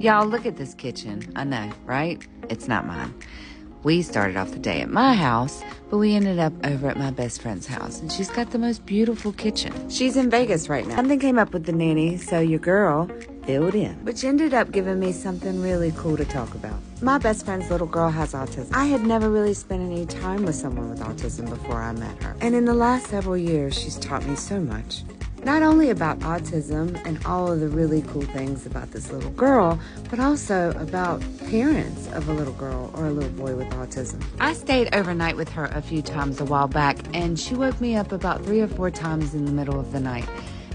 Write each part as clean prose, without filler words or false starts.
Y'all, look at this kitchen. I know, right? It's not mine. We started off the day at my house, but we ended up over at my best friend's house, and she's got the most beautiful kitchen. She's in Vegas right now. Something came up with the nanny, so your girl filled in, which ended up giving me something really cool to talk about. My best friend's little girl has autism. I had never really spent any time with someone with autism before I met her, and in the last several years, she's taught me so much. Not only about autism and all of the really cool things about this little girl, but also about parents of a little girl or a little boy with autism. I stayed overnight with her a few times a while back, and she woke me up about 3 or 4 times in the middle of the night.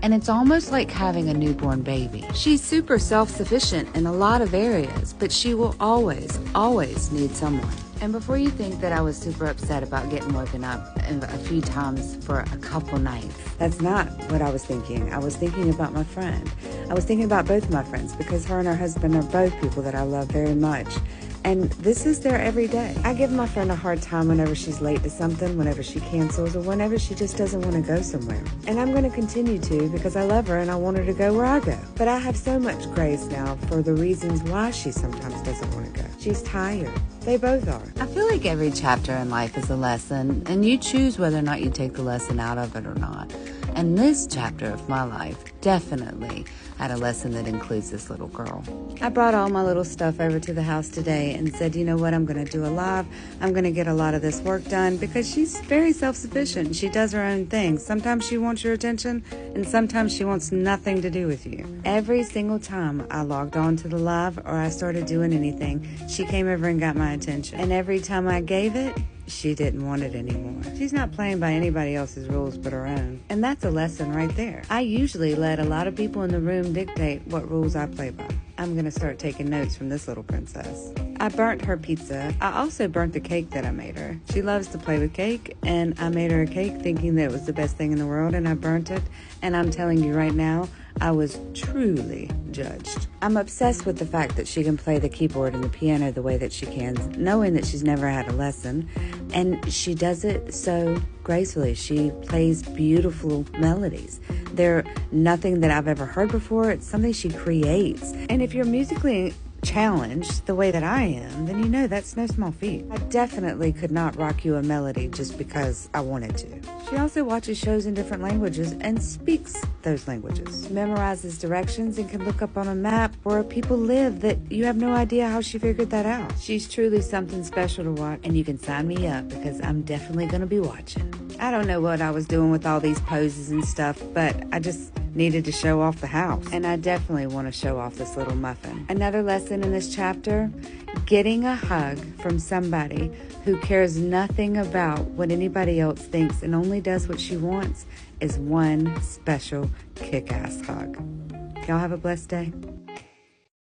And it's almost like having a newborn baby. She's super self-sufficient in a lot of areas, but she will always need someone. And before you think that I was super upset about getting woken up a few times for a couple nights, that's not what I was thinking. I was thinking about my friend. I was thinking about both of my friends because her and her husband are both people that I love very much. And this is their everyday. I give my friend a hard time whenever she's late to something, whenever she cancels, or whenever she just doesn't want to go somewhere. And I'm going to continue to because I love her and I want her to go where I go. But I have so much grace now for the reasons why she sometimes doesn't want to go. She's tired. They both are. I feel like every chapter in life is a lesson, and you choose whether or not you take the lesson out of it or not. And this chapter of my life definitely had a lesson that includes this little girl. I brought all my little stuff over to the house today and said, you know what, I'm going to do a live. I'm going to get a lot of this work done because she's very self-sufficient. She does her own thing. Sometimes she wants your attention and sometimes she wants nothing to do with you. Every single time I logged on to the live or I started doing anything, she came over and got my attention. And every time I gave it, she didn't want it anymore. She's not playing by anybody else's rules but her own. And that's a lesson right there. I usually let a lot of people in the room dictate what rules I play by. I'm going to start taking notes from this little princess. I burnt her pizza. I also burnt the cake that I made her. She loves to play with cake, and I made her a cake thinking that it was the best thing in the world, and I burnt it. And I'm telling you right now, I was truly judged. I'm obsessed with the fact that she can play the keyboard and the piano the way that she can, knowing that she's never had a lesson. And she does it so gracefully. She plays beautiful melodies. They're nothing that I've ever heard before. It's something she creates. And if you're musically challenged the way that I am, then you know that's no small feat. I definitely could not rock you a melody just because I wanted to. She also watches shows in different languages and speaks those languages. Memorizes directions and can look up on a map where people live that you have no idea how she figured that out. She's truly something special to watch, and you can sign me up because I'm definitely going to be watching. I don't know what I was doing with all these poses and stuff, but I just needed to show off the house. And I definitely want to show off this little muffin. Another lesson in this chapter, getting a hug from somebody who cares nothing about what anybody else thinks and only does what she wants is one special kick-ass hug. Y'all have a blessed day.